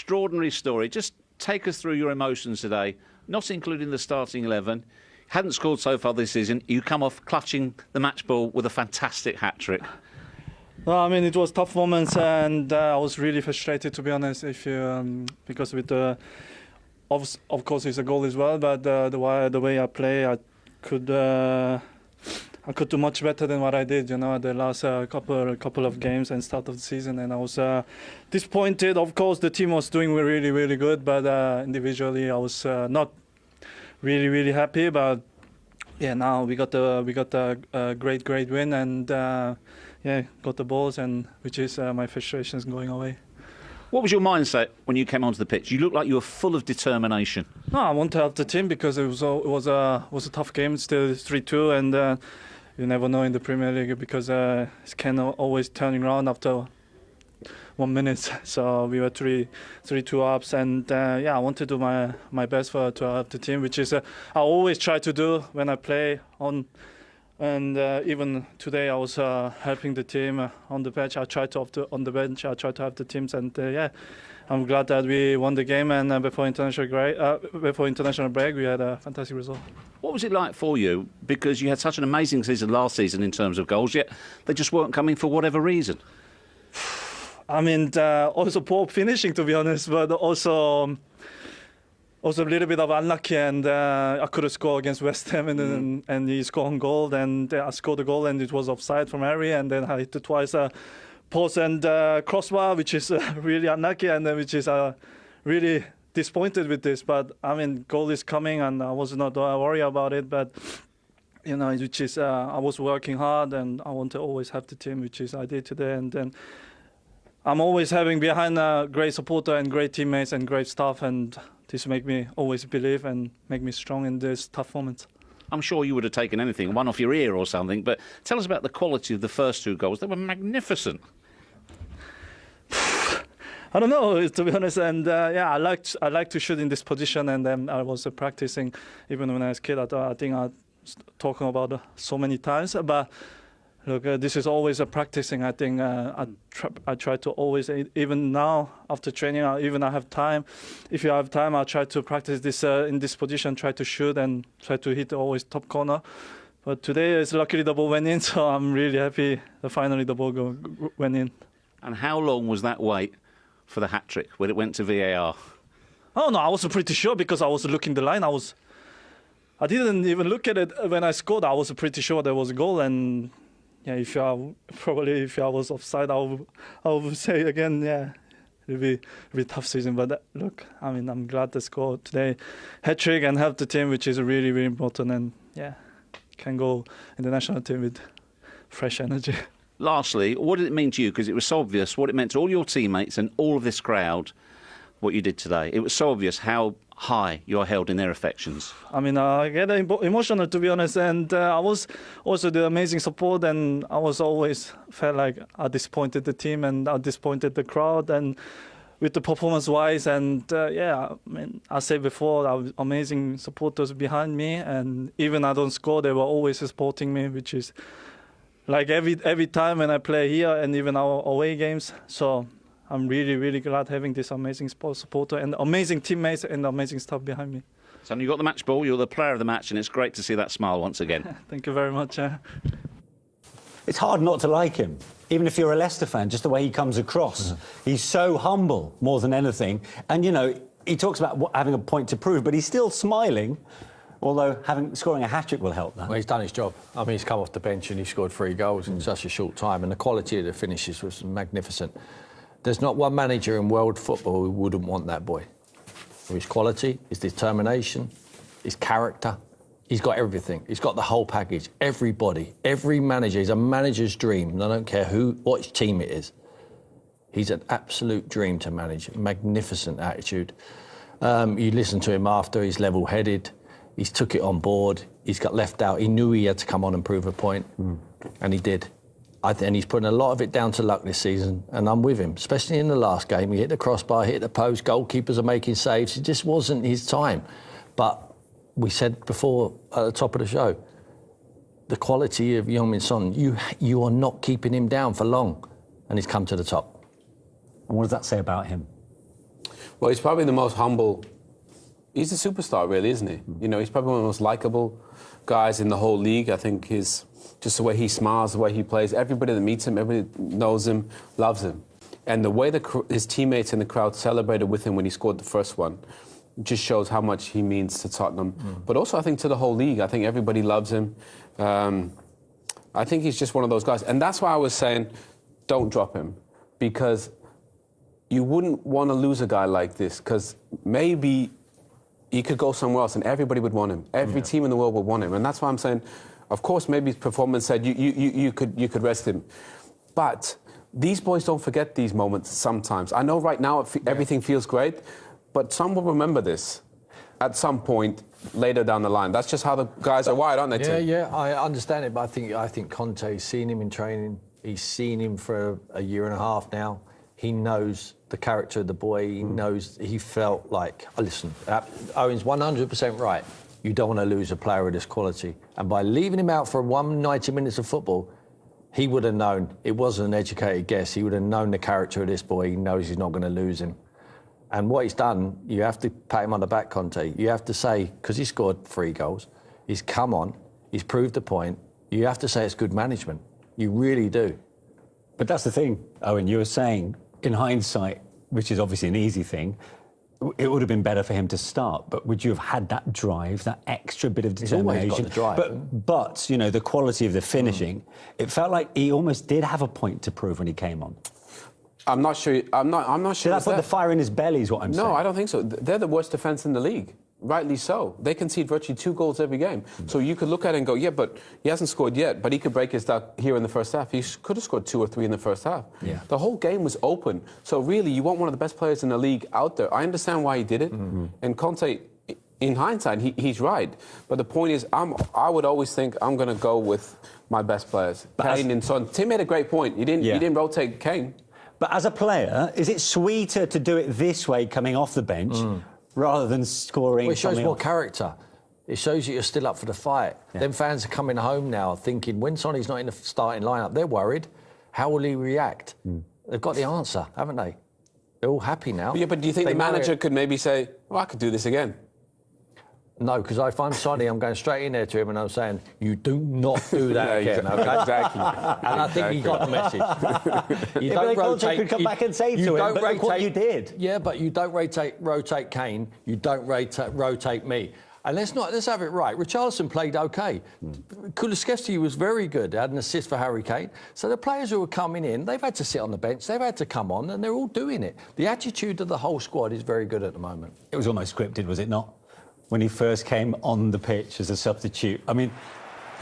extraordinary story. Just take us through your emotions today, not including the starting 11. Hadn't scored so far this season. You come off clutching the match ball with a fantastic hat-trick. Well, I mean, it was tough moments, and I was really frustrated, to be honest. Because with the, of course, it's a goal as well. But the way I play, I could do much better than what I did. The last couple of games and start of the season, and I was disappointed. Of course, the team was doing really, really good, but individually, I was not really, really happy. But yeah, now we got a great win, and got the balls, and which is my frustrations going away. What was your mindset when you came onto the pitch? You looked like you were full of determination. No, I want to help the team because it was a tough game. Still 3-2, and you never know in the Premier League because it can always turning around after 1 minute. So we were 3-2 ups, and I want to do my best to help the team, which is I always try to do when I play on. And even today, I was helping the team on the bench. I tried to on the bench. I tried to help the teams, and I'm glad that we won the game. And before international break, we had a fantastic result. What was it like for you? Because you had such an amazing season last season in terms of goals, yet they just weren't coming for whatever reason. I mean, also poor finishing, to be honest, but also a little bit of unlucky, and I could have scored against West Ham, and he scored on goal, and I scored a goal, and it was offside from Harry, and then I hit it twice, post and crossbar, which is really unlucky, and which is really disappointed with this. But I mean, goal is coming, and I was not worried about it, but which is I was working hard, and I want to always have the team, which is I did today, and then I'm always having behind a great supporter and great teammates and great staff, and this make me always believe and make me strong in these tough moments. I'm sure you would have taken anything, one off your ear or something, but tell us about the quality of the first 2 goals. They were magnificent. I don't know, to be honest, and I like to shoot in this position, and then I was practicing even when I was a kid. I think I was talking about it so many times, but look, this is always a practicing. I think I try to always, even now after training, even I have time. If you have time, I try to practice this in this position, try to shoot and try to hit always top corner. But today, luckily the ball went in, so I'm really happy that finally the ball went in. And how long was that wait for the hat-trick when it went to VAR? Oh no, I was pretty sure because I was looking the line. I didn't even look at it when I scored. I was pretty sure there was a goal, and yeah, if I was offside, I would say again, it'll be a tough season. But look, I mean, I'm glad to score today, hat-trick, and help the team, which is really, really important. And can go in the national team with fresh energy. Lastly, what did it mean to you? Because it was so obvious what it meant to all your teammates and all of this crowd, what you did today. It was so obvious how high you're held in their affections. I mean, I get emotional, to be honest, and I was also the amazing support, and I was always felt like I disappointed the team and I disappointed the crowd, and with the performance-wise, and I mean, I said before, I was amazing supporters behind me, and even I don't score, they were always supporting me, which is like every time when I play here and even our away games. So I'm really, really glad having this amazing supporter and amazing teammates and amazing staff behind me. So you got the match ball, you're the player of the match, and it's great to see that smile once again. Thank you very much. It's hard not to like him, even if you're a Leicester fan, just the way he comes across. He's so humble more than anything. And, he talks about having a point to prove, but he's still smiling, although scoring a hat-trick will help that. Well, he's done his job. I mean, he's come off the bench and he scored 3 goals in such a short time, and the quality of the finishes was magnificent. There's not one manager in world football who wouldn't want that boy. His quality, his determination, his character. He's got everything. He's got the whole package. Everybody, every manager, he's a manager's dream. And I don't care what team it is. He's an absolute dream to manage. Magnificent attitude. You listen to him after, he's level-headed. He's took it on board. He's got left out. He knew he had to come on and prove a point. And he did. And he's putting a lot of it down to luck this season, and I'm with him, especially in the last game. He hit the crossbar, hit the post, goalkeepers are making saves. It just wasn't his time. But we said before at the top of the show, the quality of Heung-min Son, you are not keeping him down for long, and he's come to the top. And what does that say about him? Well, he's probably the most humble. He's a superstar, really, isn't he? You know, he's probably one of the most likable guys in the whole league. I think just the way he smiles, the way he plays. Everybody that meets him, everybody knows him, loves him. And the way his teammates in the crowd celebrated with him when he scored the first one just shows how much he means to Tottenham. But also, I think, to the whole league. I think everybody loves him. I think he's just one of those guys. And that's why I was saying, don't drop him. Because you wouldn't want to lose a guy like this. Because maybe he could go somewhere else and everybody would want him. Every team in the world would want him. And that's why I'm saying, of course, maybe his performance said you could rest him. But these boys don't forget these moments sometimes. I know right now everything feels great, but some will remember this at some point later down the line. That's just how the guys are wired, aren't they, Tim? Yeah, I understand it, but I think Conte's seen him in training. He's seen him for a year and a half now. He knows the character of the boy. He knows, he felt like, listen, Owen's 100% right. You don't want to lose a player of this quality. And by leaving him out for 190 minutes of football, he would have known, it wasn't an educated guess, he would have known the character of this boy. He knows he's not going to lose him. And what he's done, you have to pat him on the back, Conte. You have to say, because he scored 3 goals, he's come on, he's proved the point. You have to say it's good management. You really do. But that's the thing, Owen, you were saying, in hindsight, which is obviously an easy thing, it would have been better for him to start, but would you have had that drive, that extra bit of determination? He's always got the drive. But you know, the quality of the finishing, it felt like he almost did have a point to prove when he came on. I'm not sure. I'm not sure. Did that put the fire in his belly? Is what I'm saying. No, I don't think so. They're the worst defence in the league. Rightly so. They concede virtually 2 goals every game. So you could look at it and go, yeah, but he hasn't scored yet, but he could break his duck here in the first half. He could have scored 2 or 3 in the first half. Yeah. The whole game was open. So really, you want one of the best players in the league out there. I understand why he did it. And Conte, in hindsight, he's right. But the point is, I would always think I'm going to go with my best players. Kane and Son. Tim made a great point. You didn't rotate Kane. But as a player, is it sweeter to do it this way, coming off the bench, rather than scoring? Well, it shows more character. It shows you you're still up for the fight. Yeah. Them fans are coming home now thinking, when Sonny's not in the starting lineup, they're worried. How will he react? They've got the answer, haven't they? They're all happy now. Yeah, but do you think the manager could maybe say, well, I could do this again? No, because if I'm Sonny, I'm going straight in there to him and I'm saying, you do not do that again. Okay? Exactly. And I think he got the message. You don't rotate. Could come back and say to him, but look what you did. Yeah, but you don't rotate Kane. You don't rotate me. And let's have it right. Richarlison played okay. Kulusevski was very good. Had an assist for Harry Kane. So the players who were coming in, they've had to sit on the bench. They've had to come on, and they're all doing it. The attitude of the whole squad is very good at the moment. It was almost scripted, was it not? When he first came on the pitch as a substitute. I mean,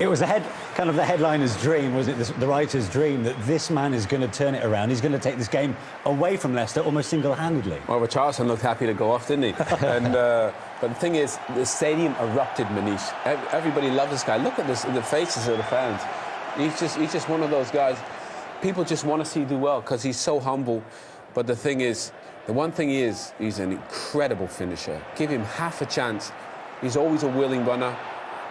it was kind of the headliner's dream, was it? The writer's dream that this man is going to turn it around. He's going to take this game away from Leicester almost single-handedly. Well, Richarlison looked happy to go off, didn't he? And but the thing is, the stadium erupted, Manish. Everybody loved this guy. Look at the faces of the fans. He's just one of those guys. People just want to see him do well because he's so humble. But the thing is, the one thing is, he's an incredible finisher. Give him half a chance. He's always a willing runner.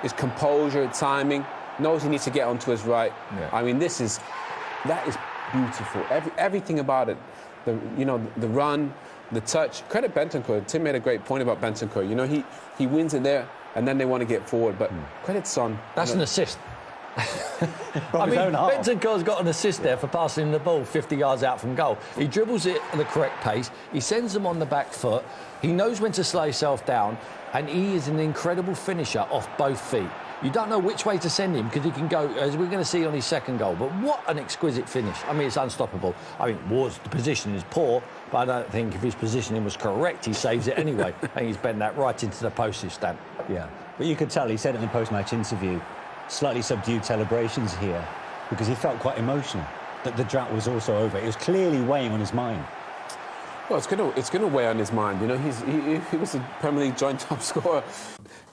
His composure, timing, knows he needs to get onto his right. Yeah. I mean, that is beautiful. Everything about it. The run, the touch. Credit Bentancur. Tim made a great point about Bentancur. You know, he wins it there, and then they want to get forward. But credit Son. That's an assist. I mean, Bentancur's got an assist there for passing the ball 50 yards out from goal. He dribbles it at the correct pace. He sends them on the back foot. He knows when to slow himself down. And he is an incredible finisher off both feet. You don't know which way to send him because he can go, as we're going to see on his second goal. But what an exquisite finish. I mean, it's unstoppable. I mean, the position is poor, but I don't think if his positioning was correct, he saves it anyway. And he's bent that right into the postage stamp. Yeah. But you could tell, he said in the post-match interview, slightly subdued celebrations here because he felt quite emotional that the drought was also over. It was clearly weighing on his mind. Well, it's going to weigh on his mind. You know, he was a Premier League joint top scorer.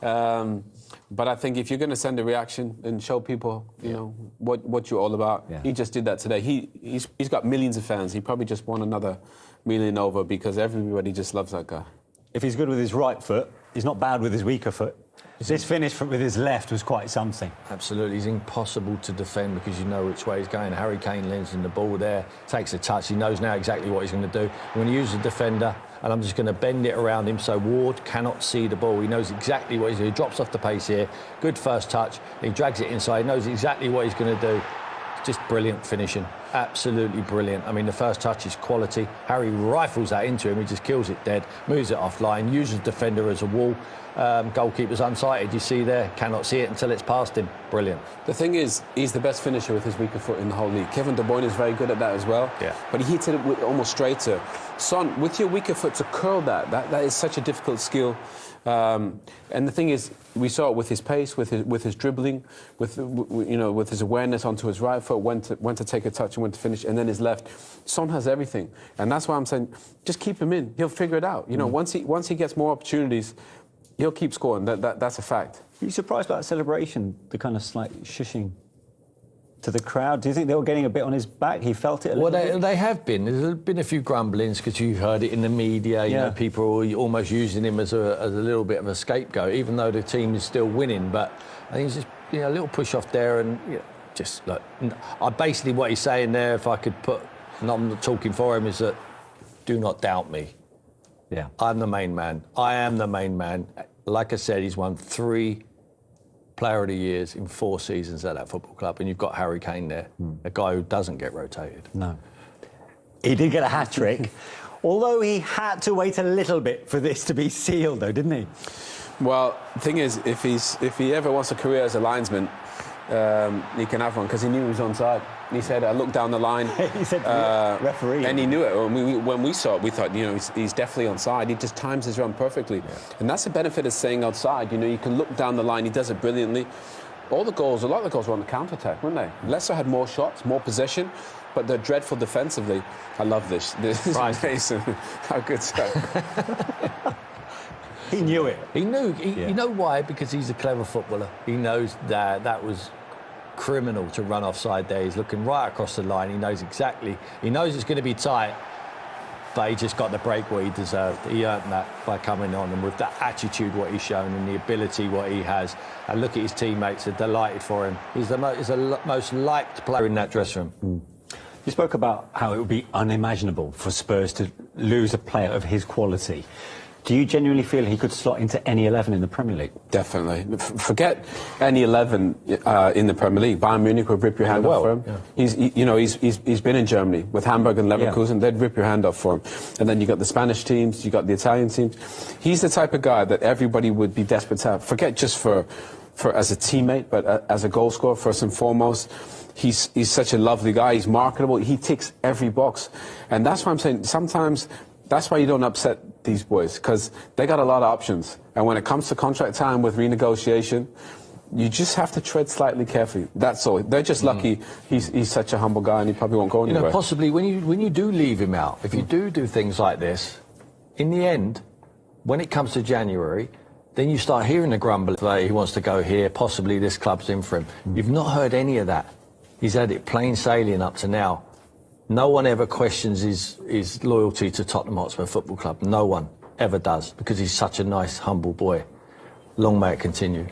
But I think if you're going to send a reaction and show people, you know, what you're all about, he just did that today. He's got millions of fans. He probably just won another million over because everybody just loves that guy. If he's good with his right foot, he's not bad with his weaker foot. This finish with his left was quite something. Absolutely. He's impossible to defend because you know which way he's going. Harry Kane lends him the ball there, takes a touch. He knows now exactly what he's going to do. When he uses a defender, and I'm just going to bend it around him so Ward cannot see the ball. He knows exactly what he's doing. He drops off the pace here. Good first touch. He drags it inside. He knows exactly what he's going to do. Just brilliant finishing. Absolutely brilliant. I mean, the first touch is quality. Harry rifles that into him. He just kills it dead, moves it offline, uses defender as a wall. Goalkeeper's unsighted. You see there, cannot see it until it's past him. Brilliant. The thing is, he's the best finisher with his weaker foot in the whole league. Kevin De Bruyne is very good at that as well. Yeah. But he hits it with almost straighter. Son, with your weaker foot to curl that is such a difficult skill. And the thing is, we saw it with his pace, with his dribbling, with his awareness onto his right foot, when to take a touch and when to finish, and then his left. Son has everything, and that's why I'm saying, just keep him in. He'll figure it out. Once he gets more opportunities, he'll keep scoring. That's a fact. Are you surprised about that celebration, the kind of slight shushing to the crowd? Do you think they were getting a bit on his back? He felt it a little bit? Well, they have been. There's been a few grumblings because you heard it in the media. You know, people are almost using him as a little bit of a scapegoat, even though the team is still winning. But I think it's just a little push off there, and just look. Basically, what he's saying there, if I could put, and I'm not talking for him, is that do not doubt me. Yeah, I'm the main man. I am the main man. Like I said, he's won 3 Player of the Years in 4 seasons at that football club, and you've got Harry Kane there, a guy who doesn't get rotated. No. He did get a hat-trick, although he had to wait a little bit for this to be sealed, though, didn't he? Well, the thing is, if he ever wants a career as a linesman, he can have one, because he knew he was onside. He said, I looked down the line. He said referee. And he knew it. When we saw it, we thought, he's definitely onside. He just times his run perfectly. Yeah. And that's the benefit of staying outside. You can look down the line. He does it brilliantly. A lot of the goals were on the counter-attack, weren't they? Leicester had more shots, more possession, but they're dreadful defensively. I love this. This is amazing. How good stuff. He knew it. He knew. You know why? Because he's a clever footballer. He knows that was criminal to run offside there. He's looking right across the line. He knows exactly. He knows it's going to be tight, but he just got the break what he deserved. He earned that by coming on, and with that attitude what he's shown and the ability what he has. And look at his teammates, they're delighted for him. He's the most liked player in that dressing room. You spoke about how it would be unimaginable for Spurs to lose a player of his quality. Do you genuinely feel he could slot into any 11 in the Premier League? Definitely. Forget any 11 in the Premier League. Bayern Munich would rip your hand off for him. Yeah. He's been in Germany with Hamburg and Leverkusen. Yeah. They'd rip your hand off for him. And then you got the Spanish teams, you got the Italian teams. He's the type of guy that everybody would be desperate to have. Forget just for as a teammate, but as a goal scorer first and foremost. He's such a lovely guy. He's marketable. He ticks every box. And that's why I'm saying sometimes that's why you don't upset these boys, because they got a lot of options. And when it comes to contract time with renegotiation, you just have to tread slightly carefully. That's all. They're just lucky he's such a humble guy and he probably won't go anywhere. Possibly when you do leave him out, if you do things like this, in the end, when it comes to January, then you start hearing the grumble that he wants to go here, possibly this club's in for him. You've not heard any of that. He's had it plain sailing up to now. No one ever questions his loyalty to Tottenham Hotspur Football Club. No one ever does, because he's such a nice, humble boy. Long may it continue.